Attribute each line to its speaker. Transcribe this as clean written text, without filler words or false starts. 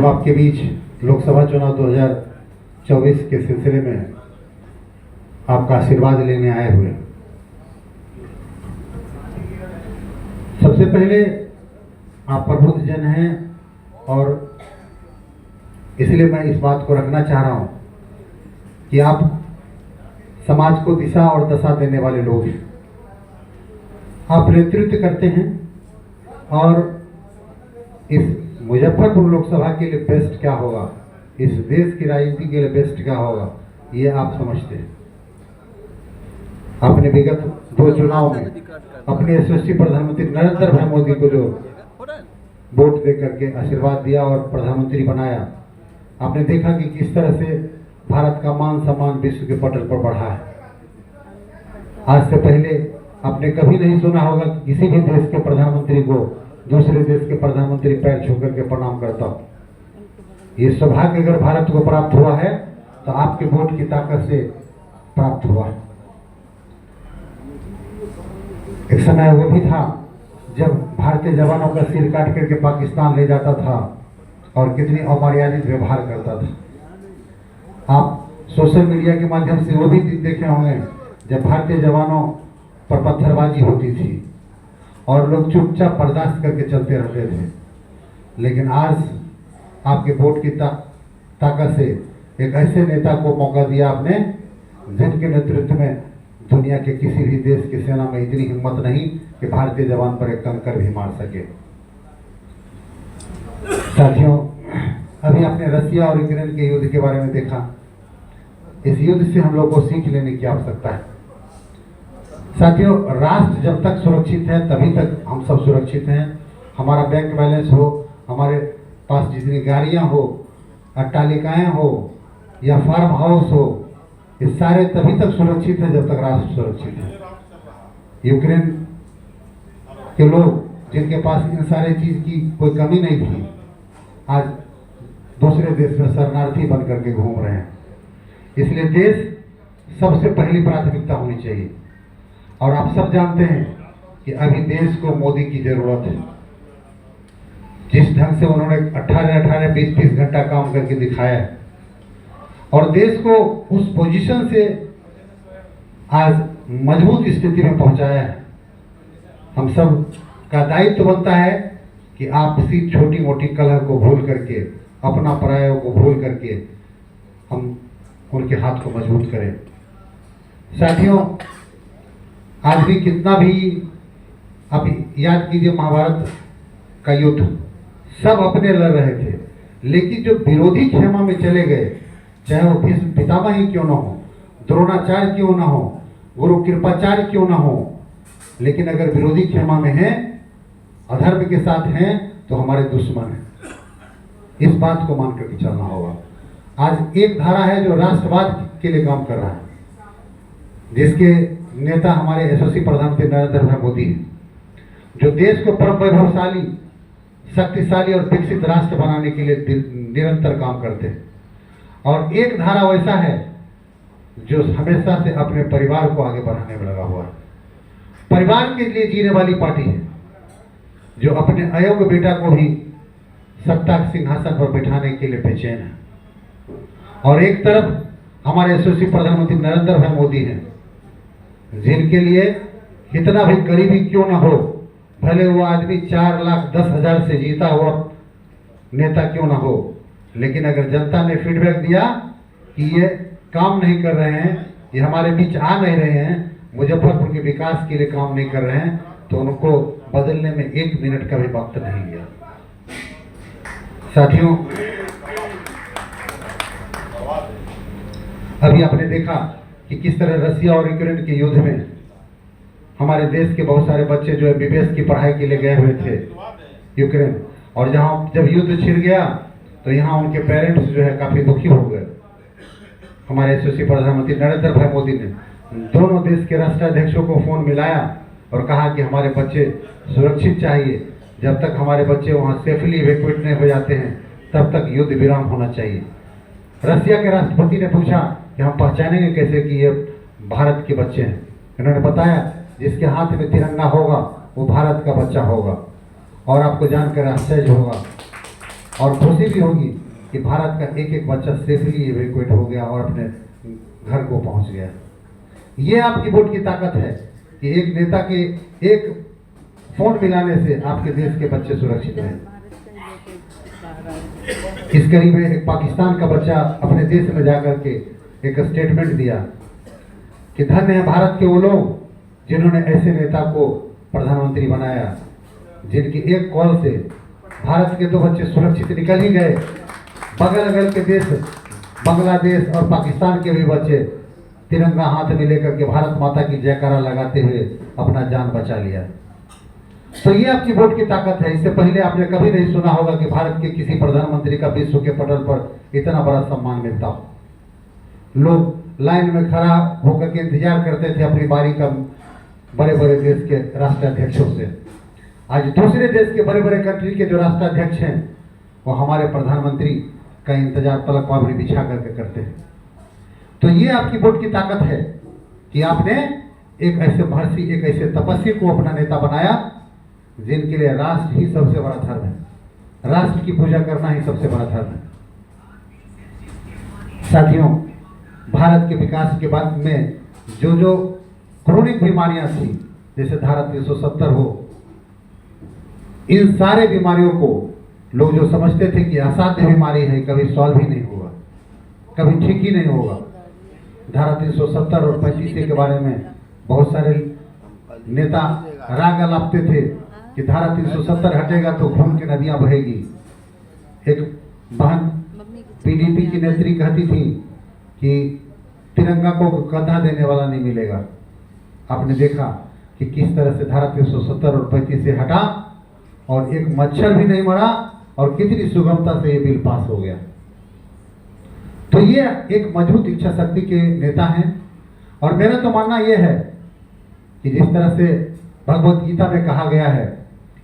Speaker 1: हम आपके बीच लोकसभा चुनाव 2024 के सिलसिले में आपका आशीर्वाद लेने आए हुए। सबसे पहले आप प्रबुद्ध जन हैं और इसलिए मैं इस बात को रखना चाह रहा हूं कि आप समाज को दिशा और दशा देने वाले लोग हैं। आप नेतृत्व करते हैं और इस मुजफ्फरपुर लोकसभा के लिए बेस्ट क्या होगा, इस देश की राजनीति के लिए बेस्ट क्या होगा, ये आप समझते हैं। आपने विगत 2 चुनाव में अपने यशस्वी प्रधानमंत्री नरेंद्र भाई मोदी को जो वोट दे करके आशीर्वाद दिया और प्रधानमंत्री बनाया, आपने देखा कि किस तरह से भारत का मान सम्मान विश्व के पटल पर बढ़ा है। आज से पहले आपने कभी नहीं सुना होगा कि किसी भी देश के प्रधानमंत्री को दूसरे देश के प्रधानमंत्री पैर छू करके प्रणाम करता हो। ये सौभाग्य अगर भारत को प्राप्त हुआ है तो आपके वोट की ताकत से प्राप्त हुआ है। एक समय वो भी था जब भारतीय जवानों का सिर काट करके पाकिस्तान ले जाता था और कितनी अमर्यादित व्यवहार करता था। आप सोशल मीडिया के माध्यम से वो भी देखे होंगे जब भारतीय जवानों पर पत्थरबाजी होती थी और लोग चुपचाप बर्दाश्त करके चलते रहते थे। लेकिन आज आपके वोट की ताकत से एक ऐसे नेता को मौका दिया आपने जिनके नेतृत्व में दुनिया के किसी भी देश की सेना में इतनी हिम्मत नहीं कि भारतीय जवान पर एक कंकर भी मार सके। साथियों, अभी आपने रसिया और यूक्रेन के युद्ध के बारे में देखा। इस युद्ध से हम लोग को सीख लेने की आवश्यकता है। साथियों, राष्ट्र जब तक सुरक्षित है तभी तक हम सब सुरक्षित हैं। हमारा बैंक बैलेंस हो, हमारे पास जितनी गाड़ियां हो, अट्टालिकाएं हो या फार्म हाउस हो, ये सारे तभी तक सुरक्षित है जब तक राष्ट्र सुरक्षित है। यूक्रेन के लोग जिनके पास इन सारे चीज की कोई कमी नहीं थी, आज दूसरे देश में शरणार्थी बन करके घूम रहे हैं। इसलिए देश सबसे पहली प्राथमिकता होनी चाहिए। और आप सब जानते हैं कि अभी देश को मोदी की जरूरत है। जिस ढंग से उन्होंने 18 20 घंटा काम करके दिखाया है और देश को उस पोजीशन से आज मजबूत स्थिति में पहुंचाया है। हम सब का दायित्व बनता है कि आपसी छोटी मोटी कलह को भूल करके, अपना परायों को भूल करके हम उनके हाथ को मजबूत करें। साथियों, आज भी कितना भी आप याद कीजिए महाभारत का युद्ध, सब अपने लड़ रहे थे, लेकिन जो विरोधी खेमा में चले गए, चाहे वो भीष्म पितामह ही क्यों ना हो, द्रोणाचार्य क्यों ना हो, गुरु कृपाचार्य क्यों ना हो, लेकिन अगर विरोधी खेमा में हैं, अधर्म के साथ हैं, तो हमारे दुश्मन हैं। इस बात को मान करके चलना होगा। आज एक धारा है जो राष्ट्रवाद के लिए काम कर रहा है, जिसके नेता हमारे यशस्वी प्रधानमंत्री नरेंद्र भाई मोदी हैं, जो देश को परम वैभवशाली, शक्तिशाली और विकसित राष्ट्र बनाने के लिए निरंतर काम करते हैं। और एक धारा वैसा है जो हमेशा से अपने परिवार को आगे बढ़ाने में लगा हुआ है। परिवार के लिए जीने वाली पार्टी है, जो अपने अयोग्य बेटा को भी सत्ता के सिंहासन पर बैठाने के लिए बेचैन है। और एक तरफ हमारे यशस्वी प्रधानमंत्री नरेंद्र भाई मोदी हैं, जिनके लिए कितना भी गरीबी क्यों ना हो, भले वो आदमी 4,10,000 से जीता हुआ नेता क्यों ना हो, लेकिन अगर जनता ने फीडबैक दिया कि ये काम नहीं कर रहे हैं, ये हमारे बीच आ नहीं रहे हैं, मुजफ्फरपुर के विकास के लिए काम नहीं कर रहे हैं, तो उनको बदलने में 1 मिनट का भी वक्त नहीं लिया। साथियों, अभी आपने देखा कि किस तरह रसिया और यूक्रेन के युद्ध में हमारे देश के बहुत सारे बच्चे जो MBBS की पढ़ाई के लिए गए हुए थे यूक्रेन, और जहां जब युद्ध छिड़ गया तो यहाँ उनके पेरेंट्स जो है काफी दुखी हो गए। हमारे यशस्वी प्रधानमंत्री नरेंद्र भाई मोदी ने दोनों देश के राष्ट्राध्यक्षों को फोन मिलाया और कहा कि हमारे बच्चे सुरक्षित चाहिए, जब तक हमारे बच्चे वहाँ सेफली इवैक्यूएट नहीं हो जाते हैं तब तक युद्ध विराम होना चाहिए। रसिया के राष्ट्रपति ने पूछा कि हम पहचानेंगे कैसे कि ये भारत के बच्चे हैं। इन्होंने बताया जिसके हाथ में तिरंगा होगा वो भारत का बच्चा होगा। और आपको जानकर आश्चर्य होगा और खुशी भी होगी कि भारत का एक एक बच्चा सेफली इवैक्यूएट हो गया और अपने घर को पहुंच गया। ये आपकी वोट की ताकत है कि एक नेता के एक फोन मिलाने से आपके देश के बच्चे सुरक्षित हैं। इस करीब में एक पाकिस्तान का बच्चा अपने देश में जाकर के एक स्टेटमेंट दिया कि धन्य है भारत के वो लोग जिन्होंने ऐसे नेता को प्रधानमंत्री बनाया, जिनकी एक कॉल से भारत के 2 बच्चे सुरक्षित निकल ही गए। बगल अगल के देश बांग्लादेश और पाकिस्तान के भी बच्चे तिरंगा हाथ में लेकर के भारत माता की जयकारा लगाते हुए अपना जान बचा लिया। तो ये आपकी वोट की ताकत है। इससे पहले आपने कभी नहीं सुना होगा कि भारत के किसी प्रधानमंत्री का विश्व के पटल पर इतना बड़ा सम्मान मिलता हो। लोग लाइन में खड़ा होकर के इंतजार करते थे अपनी बारी का बड़े बड़े देश के राष्ट्राध्यक्षों से। आज दूसरे देश के बड़े बड़े कंट्री के जो राष्ट्राध्यक्ष हैं वो हमारे प्रधानमंत्री का इंतजार पलक पावड़ी बिछा करके करते हैं। तो ये आपकी वोट की ताकत है कि आपने एक ऐसे महर्षि, एक ऐसे तपस्वी को अपना नेता बनाया जिनके लिए राष्ट्र ही सबसे बड़ा धर्म है। राष्ट्र की पूजा करना ही सबसे बड़ा धर्म है। साथियों, भारत के विकास के बाद में जो क्रोनिक बीमारियां थी, जैसे धारा 370 हो, इन सारे बीमारियों को लोग जो समझते थे कि असाध्य बीमारी है, कभी सॉल्व ही नहीं होगा, कभी ठीक ही नहीं होगा। धारा 370 और 35 के बारे में बहुत सारे नेता राग अलापते थे कि धारा 370 हटेगा तो खून की नदियां बहेगी। एक बहन पीडीपी की नेत्री कहती थी कि तिरंगा को कंधा देने वाला नहीं मिलेगा। आपने देखा कि किस तरह से धारा 370 और 35 से हटा और एक मच्छर भी नहीं मरा और कितनी सुगमता से ये बिल पास हो गया। तो ये एक मजबूत इच्छा शक्ति के नेता हैं। और मेरा तो मानना यह है कि जिस तरह से भगवत गीता में कहा गया है